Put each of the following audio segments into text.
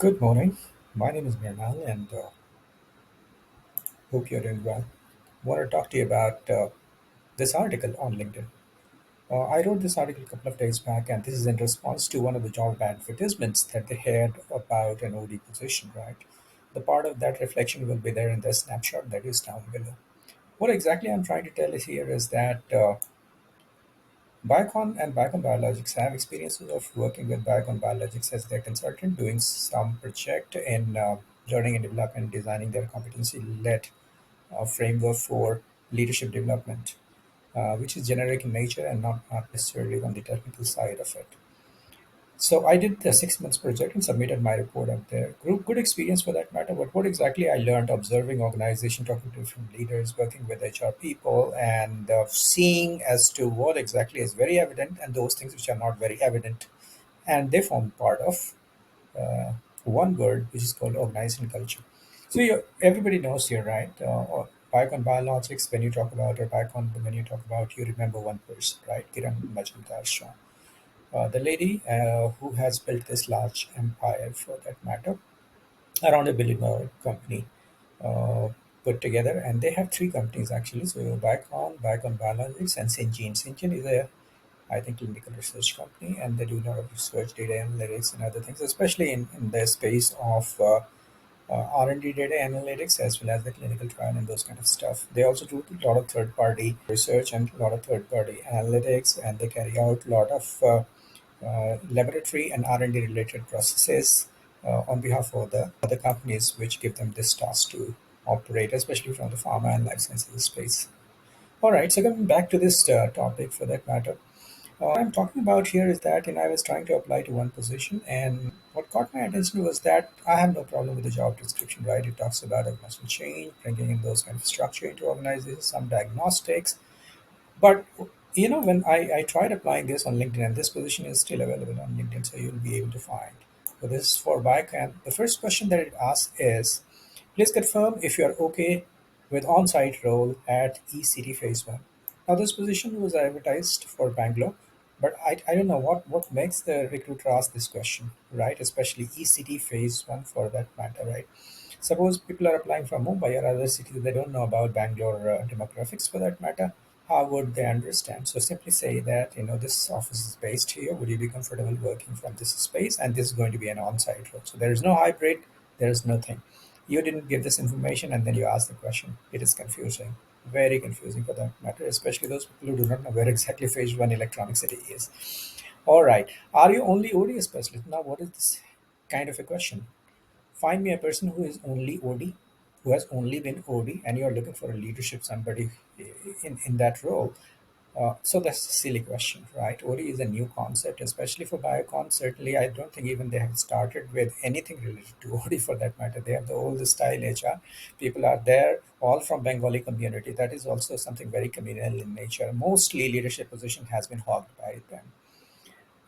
Good morning. My name is Mrinal and hope you're doing well. Want to talk to you about this article on LinkedIn. I wrote this article a couple of days back, and this is in response to one of the job advertisements that they had about an OD position, right? The part of that reflection will be there in the snapshot that is down below. What exactly I'm trying to tell is here is that Biocon and Biocon Biologics have experiences of working with Biocon Biologics as their consultant, doing some project in learning and development, designing their competency-led framework for leadership development, which is generic in nature and not necessarily on the technical side of it. So I did the 6 months project and submitted my report up there. Good experience for that matter. But what exactly I learned observing organization, talking to different leaders, working with HR people, and seeing as to what exactly is very evident and those things which are not very evident, and they form part of uh, one word which is called organization culture. So everybody knows here, right? Biocon Biologics, when you talk about, or Biocon, when you talk about, you remember one person, right? Kiran Majumdar Shah, the lady who has built this large empire, for that matter, around $1 billion company uh, put together, and they have three companies actually. So Biocon Biologics, and Syngene. Syngene is a, I think, clinical research company, and they do a lot of research, data analytics, and other things, especially in the space of R&D data analytics as well as the clinical trial and those kind of stuff. They also do a lot of third-party research and a lot of third-party analytics, and they carry out a lot of laboratory and R&D related processes on behalf of the other companies which give them this task to operate, especially from the pharma and life sciences space. All right, so coming back to this topic for that matter, what I'm talking about here is that I was trying to apply to one position, and what caught my attention was that I have no problem with the job description, right? It talks about organizational change, bringing in those kind of structure into organizations, some diagnostics, but when I tried applying this on LinkedIn, and this position is still available on LinkedIn, so you'll be able to find. So this is for Biocam. The first question that it asks is, please confirm if you are okay with on-site role at ECT Phase 1. Now this position was advertised for Bangalore, but I don't know what makes the recruiter ask this question, right? Especially ECT Phase 1 for that matter, right? Suppose people are applying from Mumbai or other cities, they don't know about Bangalore demographics for that matter. How would they understand? So simply say that, this office is based here. Would you be comfortable working from this space? And this is going to be an on-site role. So there is no hybrid, there is nothing. You didn't give this information and then you ask the question. It is confusing. Very confusing for that matter, especially those people who do not know where exactly phase one electronic city is. All right. Are you only OD specialist? Now, what is this kind of a question? Find me a person who is only OD, who has only been OD, and you're looking for a leadership somebody in that role. So that's a silly question, right? OD is a new concept, especially for Biocon. Certainly, I don't think even they have started with anything related to OD for that matter. They have the old style HR. People are there, all from Bengali community. That is also something very communal in nature. Mostly leadership position has been hogged by them,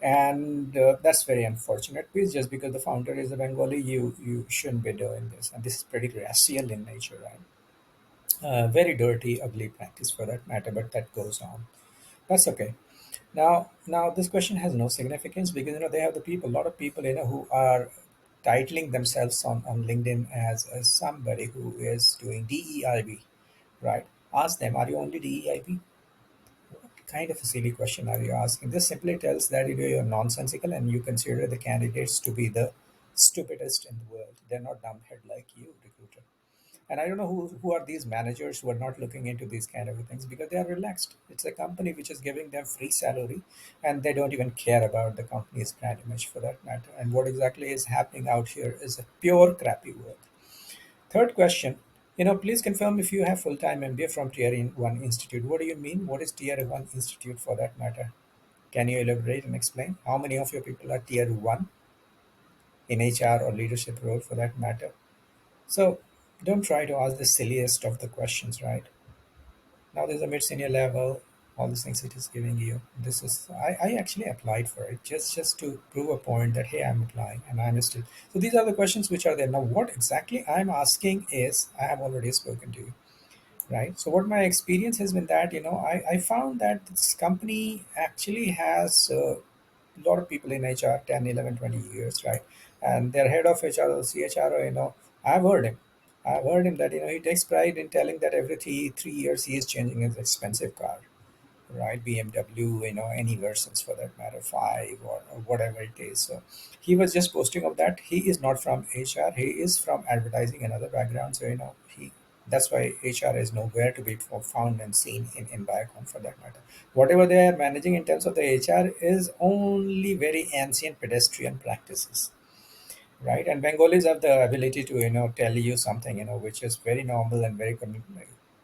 and that's very unfortunate. Please, just because the founder is a Bengali, you shouldn't be doing this, and this is pretty racial in nature, right? Very dirty, ugly practice for that matter, but that goes on. That's okay. Now this question has no significance because they have the people, a lot of people who are titling themselves on LinkedIn as somebody who is doing DEIB, right? Ask them, are you only DEIB? What kind of a silly question are you asking? This simply tells that you're nonsensical and you consider the candidates to be the stupidest in the world. They're not dumbhead like you, recruiter. And I don't know who are these managers who are not looking into these kind of things because they are relaxed. It's a company which is giving them free salary and they don't even care about the company's brand image for that matter. And what exactly is happening out here is a pure crappy work. Third question, please confirm if you have full-time MBA from Tier 1 Institute. What do you mean? What is Tier 1 Institute for that matter? Can you elaborate and explain? How many of your people are Tier 1 in HR or leadership role for that matter? So don't try to ask the silliest of the questions, right? Now there's a mid-senior level, all these things it is giving you. This is I actually applied for it just to prove a point that hey, I'm applying and I'm still. So these are the questions which are there. Now what exactly I'm asking is I have already spoken to you, right? So what my experience has been that I found that this company actually has a lot of people in HR 10, 11, 20 years, right? and their head of HR or CHRO, I've heard him. I've heard him that he takes pride in telling that every 3 years he is changing his expensive car, right? BMW, any versions for that matter, five or whatever it is. So he was just posting of that. He is not from HR. He is from advertising and other backgrounds. So he that's why HR is nowhere to be found and seen in Biocon for that matter. Whatever they are managing in terms of the HR is only very ancient pedestrian practices, right? And Bengalis have the ability to tell you something which is very normal and very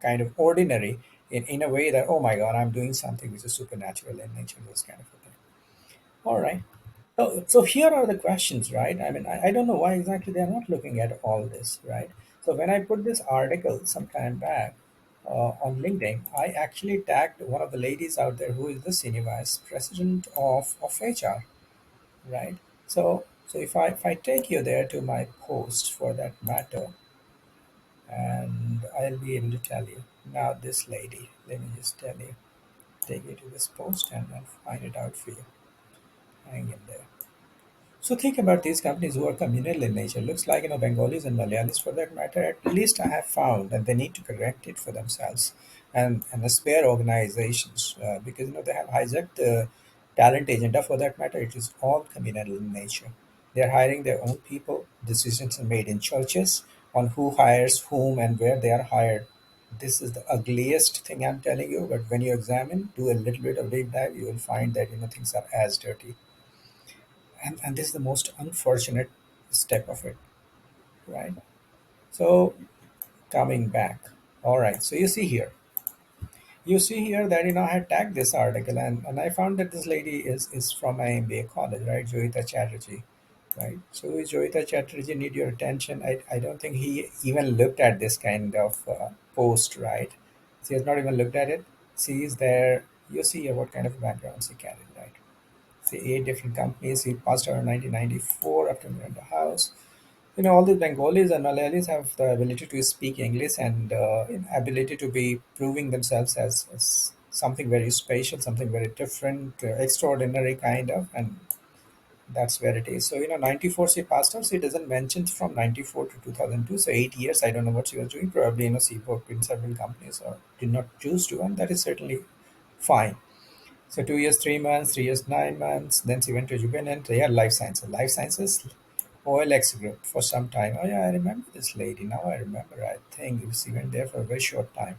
kind of ordinary in a way that, oh my god, I'm doing something which is supernatural in nature, this kind of a thing. All right. So here are the questions, right? I mean, I don't know why exactly they're not looking at all this, right? So when I put this article some time back on LinkedIn, I actually tagged one of the ladies out there who is the senior vice president of HR, right? So if I take you there to my post for that matter, and I'll be able to tell you now. This lady, let me just tell you, take you to this post and then find it out for you. Hang in there. So think about these companies who are communal in nature. Looks like Bengalis and Malayalis, for that matter. At least I have found that they need to correct it for themselves, and the spare organizations because they have hijacked the talent agenda. For that matter, it is all communal in nature. They are hiring their own people. Decisions are made in churches on who hires whom and where they are hired. This is the ugliest thing I'm telling you. But when you examine, do a little bit of deep dive, you will find that things are as dirty, and this is the most unfortunate step of it, right? So coming back, all right, so you see here that I had tagged this article, and I found that this lady is from my MBA college, right? Joyita Chatterjee, right? So Joyita Chatterjee need your attention. I don't think he even looked at this kind of post, right? She has not even looked at it. She is there. You see here what kind of background she carried, right? See, 8 different companies. He passed out in 1994 after moving the house. All these Bengalis and Malayalis have the ability to speak English and ability to be proving themselves as something very special, something very different, extraordinary kind of, and that's where it is. So, 94 she passed out. She doesn't mention from 94 to 2002. So 8 years. I don't know what she was doing. Probably, she worked in several companies or did not choose to, and that is certainly fine. So 2 years, 3 months, 3 years, 9 months. Then she went to Jubilant. Yeah, life sciences. Life sciences, OLX group for some time. Oh yeah, I remember this lady. Now I remember. I think she went there for a very short time.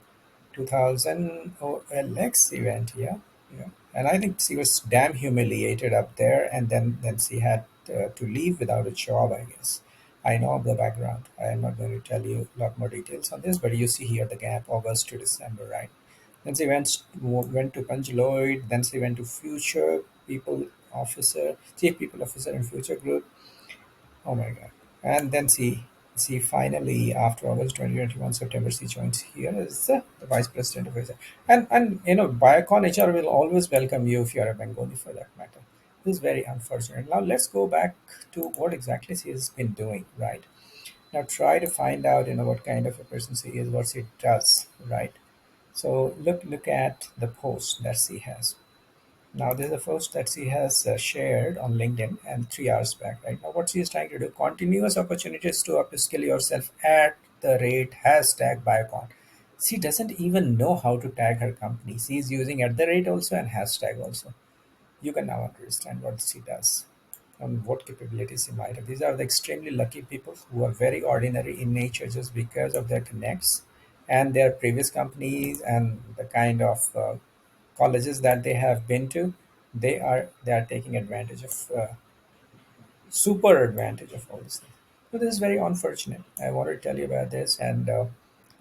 2000 OLX event. Yeah, yeah. And I think she was damn humiliated up there, and then she had to leave without a job, I guess. I know the background. I am not going to tell you a lot more details on this, but you see here the gap, August to December, right? Then she went to Punch Lloyd. Then she went to Future People Officer, Chief People Officer in Future Group. Oh my God! And then she finally, after August 2021, September, she joins here as the Vice President of HR. And Biocon HR will always welcome you if you are a Bengali, for that matter. This is very unfortunate. Now let's go back to what exactly she has been doing. Right now, try to find out what kind of a person she is, what she does. Right. So look at the post that she has. Now this is the post that she has shared on LinkedIn and 3 hours back. Right now, what she is trying to do: continuous opportunities to upskill yourself at the rate hashtag Biocon. She doesn't even know how to tag her company. She is using at the rate also and hashtag also. You can now understand what she does and what capabilities she might have. These are the extremely lucky people who are very ordinary in nature just because of their connects and their previous companies and the kind of colleges that they have been to. They are taking advantage of super advantage of all this thing. So this is very unfortunate. I want to tell you about this, and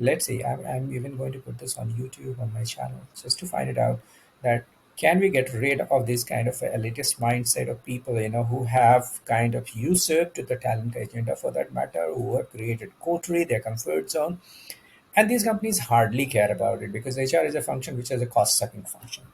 let's see. I'm even going to put this on YouTube on my channel just to find it out that can we get rid of this kind of a elitist mindset of people who have kind of usurped the talent agenda, for that matter, who have created coterie, their comfort zone, and these companies hardly care about it because HR is a function which is a cost sucking function,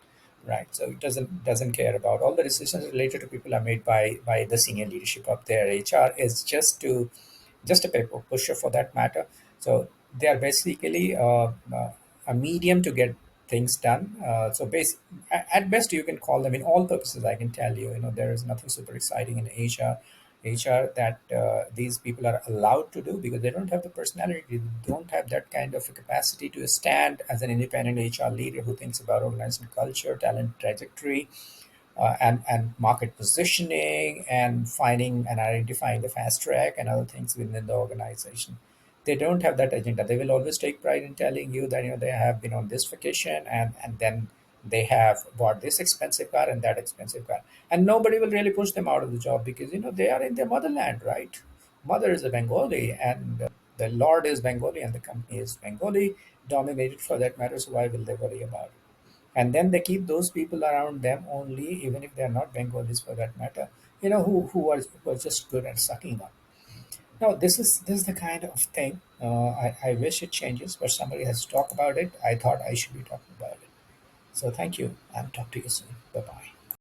right? So it doesn't care about all the decisions related to people are made by the senior leadership up there. HR is just a paper pusher, for that matter. So they are basically a medium to get things done. At best, you can call them, in all purposes, I can tell you, there is nothing super exciting in Asia. HR that these people are allowed to do because they don't have the personality, they don't have that kind of a capacity to stand as an independent HR leader who thinks about organization culture, talent trajectory, and market positioning and finding and identifying the fast track and other things within the organization. They don't have that agenda. They will always take pride in telling you that they have been on this vacation and then they have bought this expensive car and that expensive car, and nobody will really push them out of the job because they are in their motherland, right? Mother is a Bengali and the Lord is Bengali and the company is Bengali dominated for that matter. So why will they worry about it? And then they keep those people around them only, even if they're not Bengalis for that matter, who are just good at sucking up. Now this is the kind of thing I wish it changes, but somebody has to talk about it. I thought I should be talking about it. So thank you and talk to you soon. Bye bye.